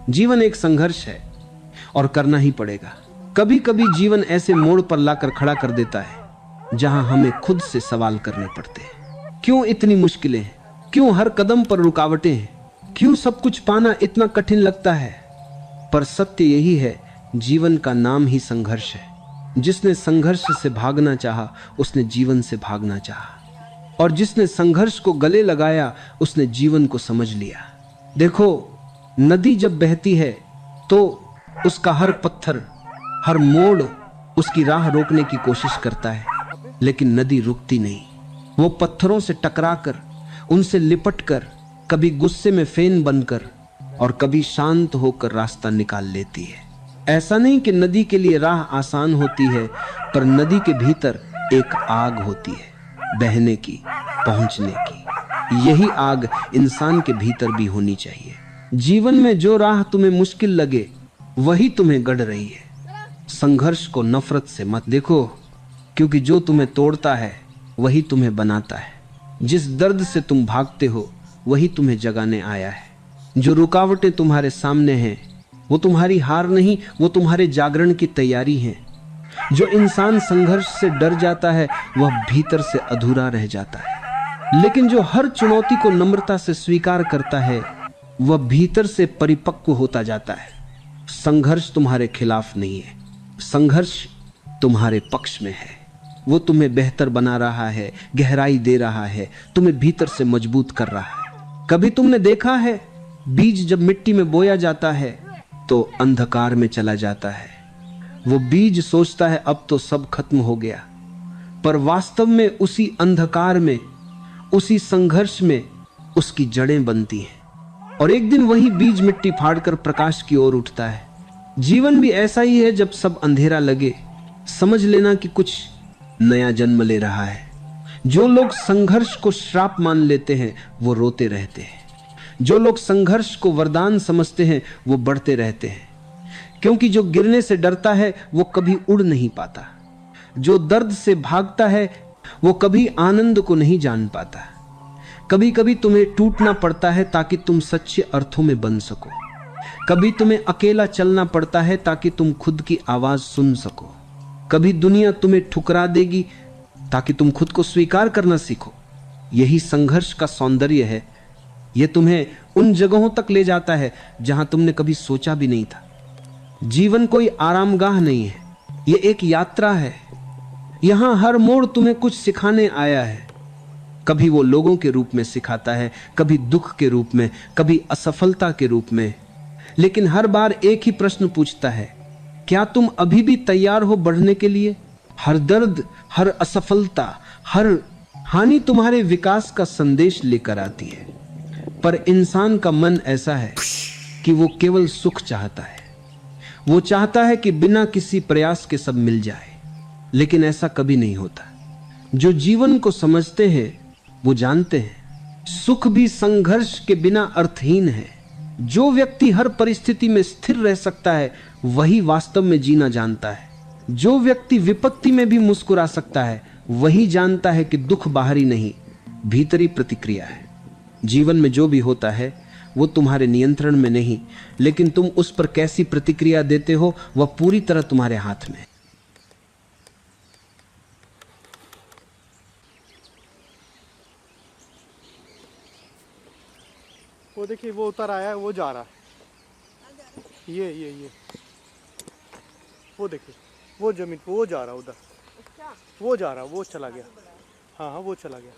जीवन एक संघर्ष है और करना ही पड़ेगा। कभी कभी जीवन ऐसे मोड़ पर लाकर खड़ा कर देता है जहां हमें खुद से सवाल करने पड़ते हैं। क्यों इतनी मुश्किलें हैं? क्यों हर कदम पर रुकावटें हैं? क्यों सब कुछ पाना इतना कठिन लगता है? पर सत्य यही है, जीवन का नाम ही संघर्ष है। जिसने संघर्ष से भागना चाहा उसने जीवन से भागना चाहा, और जिसने संघर्ष को गले लगाया उसने जीवन को समझ लिया। देखो, नदी जब बहती है तो उसका हर पत्थर, हर मोड़ उसकी राह रोकने की कोशिश करता है, लेकिन नदी रुकती नहीं। वो पत्थरों से टकराकर, उनसे लिपटकर, कभी गुस्से में फेन बनकर और कभी शांत होकर रास्ता निकाल लेती है। ऐसा नहीं कि नदी के लिए राह आसान होती है, पर नदी के भीतर एक आग होती है, बहने की, पहुंचने की। यही आग इंसान के भीतर भी होनी चाहिए। जीवन में जो राह तुम्हें मुश्किल लगे वही तुम्हें गढ़ रही है। संघर्ष को नफरत से मत देखो, क्योंकि जो तुम्हें तोड़ता है वही तुम्हें बनाता है। जिस दर्द से तुम भागते हो वही तुम्हें जगाने आया है। जो रुकावटें तुम्हारे सामने हैं वो तुम्हारी हार नहीं, वो तुम्हारे जागरण की तैयारी है। जो इंसान संघर्ष से डर जाता है वह भीतर से अधूरा रह जाता है, लेकिन जो हर चुनौती को नम्रता से स्वीकार करता है वह भीतर से परिपक्व होता जाता है। संघर्ष तुम्हारे खिलाफ नहीं है, संघर्ष तुम्हारे पक्ष में है। वो तुम्हें बेहतर बना रहा है, गहराई दे रहा है, तुम्हें भीतर से मजबूत कर रहा है। कभी तुमने देखा है, बीज जब मिट्टी में बोया जाता है तो अंधकार में चला जाता है। वो बीज सोचता है अब तो सब खत्म हो गया, पर वास्तव में उसी अंधकार में, उसी संघर्ष में उसकी जड़ें बनती हैं, और एक दिन वही बीज मिट्टी फाड़कर प्रकाश की ओर उठता है। जीवन भी ऐसा ही है। जब सब अंधेरा लगे, समझ लेना कि कुछ नया जन्म ले रहा है। जो लोग संघर्ष को श्राप मान लेते हैं वो रोते रहते हैं। जो लोग संघर्ष को वरदान समझते हैं वो बढ़ते रहते हैं, क्योंकि जो गिरने से डरता है वो कभी उड़ नहीं पाता। जो दर्द से भागता है वो कभी आनंद को नहीं जान पाता। कभी कभी तुम्हें टूटना पड़ता है ताकि तुम सच्चे अर्थों में बन सको। कभी तुम्हें अकेला चलना पड़ता है ताकि तुम खुद की आवाज सुन सको। कभी दुनिया तुम्हें ठुकरा देगी ताकि तुम खुद को स्वीकार करना सीखो। यही संघर्ष का सौंदर्य है। यह तुम्हें उन जगहों तक ले जाता है जहां तुमने कभी सोचा भी नहीं था। जीवन कोई आरामगाह नहीं है, यह एक यात्रा है। यहां हर मोड़ तुम्हें कुछ सिखाने आया है। कभी वो लोगों के रूप में सिखाता है, कभी दुख के रूप में, कभी असफलता के रूप में, लेकिन हर बार एक ही प्रश्न पूछता है, क्या तुम अभी भी तैयार हो बढ़ने के लिए? हर दर्द, हर असफलता, हर हानि तुम्हारे विकास का संदेश लेकर आती है। पर इंसान का मन ऐसा है कि वो केवल सुख चाहता है। वो चाहता है कि बिना किसी प्रयास के सब मिल जाए, लेकिन ऐसा कभी नहीं होता। जो जीवन को समझते हैं वो जानते हैं सुख भी संघर्ष के बिना अर्थहीन है। जो व्यक्ति हर परिस्थिति में स्थिर रह सकता है वही वास्तव में जीना जानता है। जो व्यक्ति विपत्ति में भी मुस्कुरा सकता है वही जानता है कि दुख बाहरी नहीं, भीतरी प्रतिक्रिया है। जीवन में जो भी होता है वो तुम्हारे नियंत्रण में नहीं, लेकिन तुम उस पर कैसी प्रतिक्रिया देते हो वह पूरी तरह तुम्हारे हाथ में है। वो देखिए, वो उतर आया है, वो जा रहा है। ये वो देखिए, वो जमीन पे वो जा रहा है उधर। वो जा रहा है, वो चला गया। हाँ हाँ, वो चला गया।